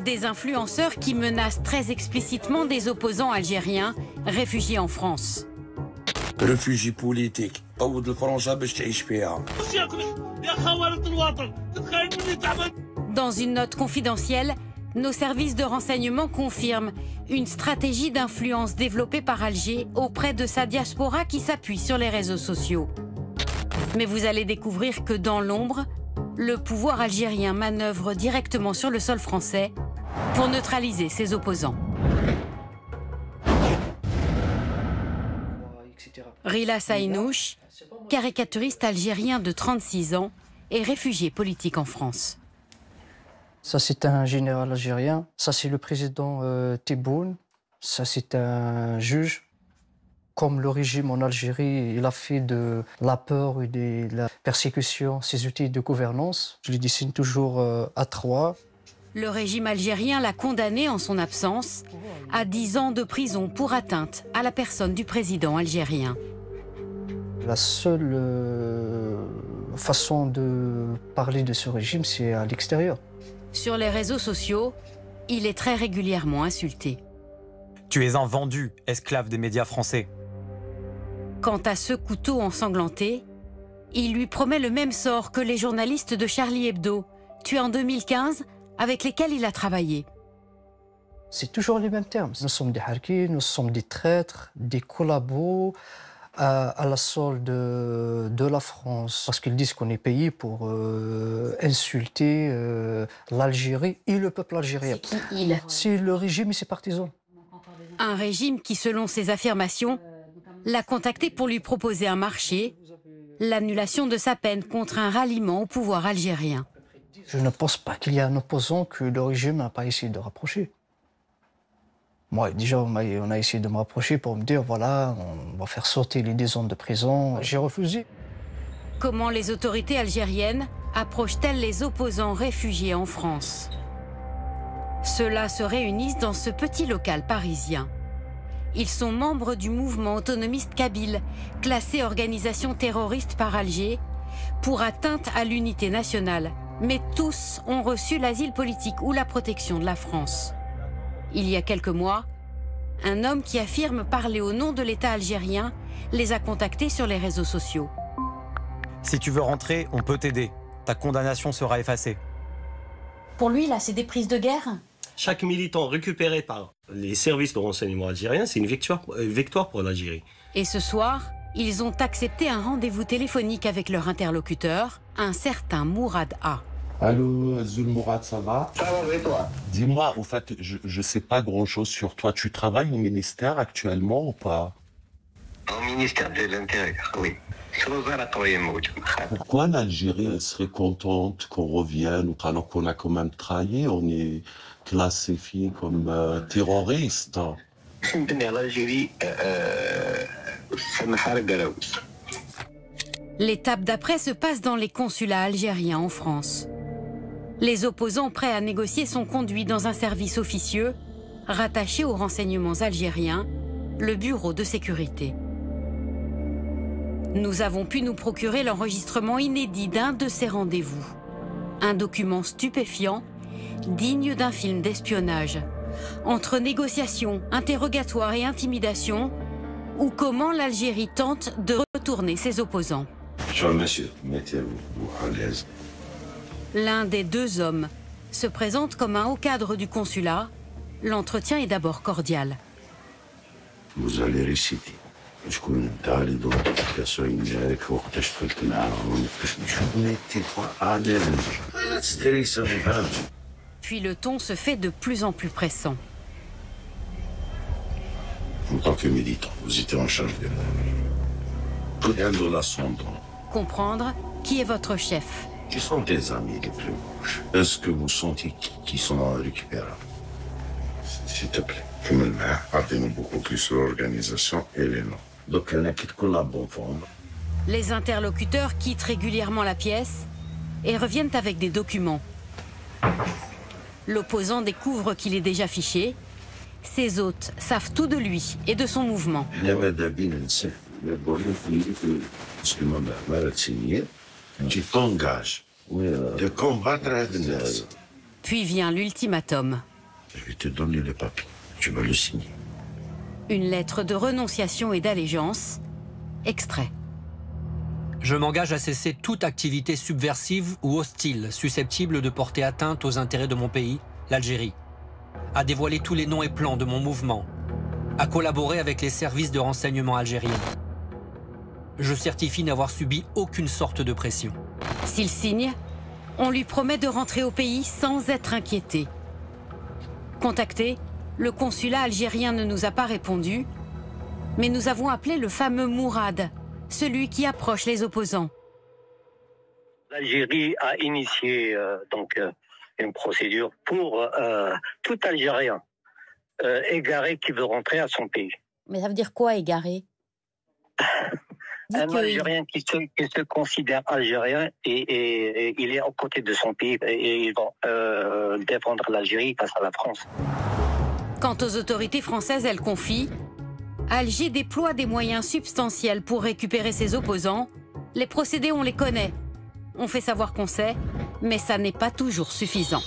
Des influenceurs qui menacent très explicitement des opposants algériens réfugiés en France. Réfugiés politiques. Dans une note confidentielle, nos services de renseignement confirment une stratégie d'influence développée par Alger auprès de sa diaspora qui s'appuie sur les réseaux sociaux. Mais vous allez découvrir que dans l'ombre, le pouvoir algérien manœuvre directement sur le sol français pour neutraliser ses opposants. Rila Saïnouch, caricaturiste algérien de 36 ans, est réfugié politique en France. Ça, c'est un général algérien. Ça, c'est le président Tebboune. Ça, c'est un juge. Comme le régime en Algérie, il a fait de la peur et de la persécution ses outils de gouvernance. Je les dessine toujours à trois. Le régime algérien l'a condamné en son absence à 10 ans de prison pour atteinte à la personne du président algérien. La seule façon de parler de ce régime, c'est à l'extérieur. Sur les réseaux sociaux, il est très régulièrement insulté. Tu es un vendu, esclave des médias français. Quant à ce couteau ensanglanté, il lui promet le même sort que les journalistes de Charlie Hebdo, tués en 2015, avec lesquels il a travaillé. C'est toujours les mêmes termes. Nous sommes des harkis, nous sommes des traîtres, des collabos à la solde de la France. Parce qu'ils disent qu'on est payé pour insulter l'Algérie et le peuple algérien. C'est qui il ? C'est le régime et ses partisans. Un régime qui, selon ses affirmations, l'a contacté pour lui proposer un marché, l'annulation de sa peine contre un ralliement au pouvoir algérien. Je ne pense pas qu'il y ait un opposant que le régime n'a pas essayé de rapprocher. Moi, déjà, on a essayé de me rapprocher pour me dire, voilà, on va faire sauter les 10 ans de prison. J'ai refusé. Comment les autorités algériennes approchent-elles les opposants réfugiés en France? Ceux-là se réunissent dans ce petit local parisien. Ils sont membres du mouvement autonomiste kabyle, classé organisation terroriste par Alger, pour atteinte à l'unité nationale. Mais tous ont reçu l'asile politique ou la protection de la France. Il y a quelques mois, un homme qui affirme parler au nom de l'État algérien les a contactés sur les réseaux sociaux. Si tu veux rentrer, on peut t'aider. Ta condamnation sera effacée. Pour lui, là, c'est des prises de guerre? Chaque militant récupéré par les services de renseignement algériens, c'est une victoire pour l'Algérie. Et ce soir, ils ont accepté un rendez-vous téléphonique avec leur interlocuteur, un certain Mourad A. Allô, Zul Mourad, ça va? Ça va, et toi? Dis-moi, en fait, je sais pas grand-chose sur toi. Tu travailles au ministère actuellement ou pas? Au ministère de l'Intérieur, oui. Pourquoi l'Algérie, elle serait contente qu'on revienne alors qu'on a quand même trahi? On est classifié comme terroriste. L'Algérie, L'étape d'après se passe dans les consulats algériens en France. Les opposants prêts à négocier sont conduits dans un service officieux, rattaché aux renseignements algériens, le bureau de sécurité. Nous avons pu nous procurer l'enregistrement inédit d'un de ces rendez-vous. Un document stupéfiant, digne d'un film d'espionnage. Entre négociations, interrogatoires et intimidations, ou comment l'Algérie tente de retourner ses opposants. Bonjour monsieur, mettez-vous à l'aise. L'un des deux hommes se présente comme un haut cadre du consulat. L'entretien est d'abord cordial. Vous allez réciter. Mettez-vous à l'aise. Puis le ton se fait de plus en plus pressant. En tant que militant, vous étiez en charge de la sonde. Comprendre qui est votre chef. Qui sont tes amis les plus proches? Est-ce que vous sentez qu'ils sont récupérables? S'il te plaît, appelez-nous beaucoup plus sur l'organisation et les noms. Donc, il y en a qui collaborent ensemble. Les interlocuteurs quittent régulièrement la pièce et reviennent avec des documents. L'opposant découvre qu'il est déjà fiché. Ses hôtes savent tout de lui et de son mouvement. Tu t'engages de combattre Adnes. Puis vient l'ultimatum. Je vais te donner les papiers. Tu vas le signer. Une lettre de renonciation et d'allégeance. Extrait. Je m'engage à cesser toute activité subversive ou hostile susceptible de porter atteinte aux intérêts de mon pays, l'Algérie, à dévoiler tous les noms et plans de mon mouvement, à collaborer avec les services de renseignement algériens. Je certifie n'avoir subi aucune sorte de pression. S'il signe, on lui promet de rentrer au pays sans être inquiété. Contacté, le consulat algérien ne nous a pas répondu, mais nous avons appelé le fameux Mourad, celui qui approche les opposants. L'Algérie a initié une procédure pour tout Algérien égaré qui veut rentrer à son pays. Mais ça veut dire quoi, égaré? Un Algérien qui se considère algérien et il est aux côtés de son pays et ils vont défendre l'Algérie face à la France. Quant aux autorités françaises, elles confient Alger déploie des moyens substantiels pour récupérer ses opposants. Les procédés, on les connaît. On fait savoir qu'on sait, mais ça n'est pas toujours suffisant.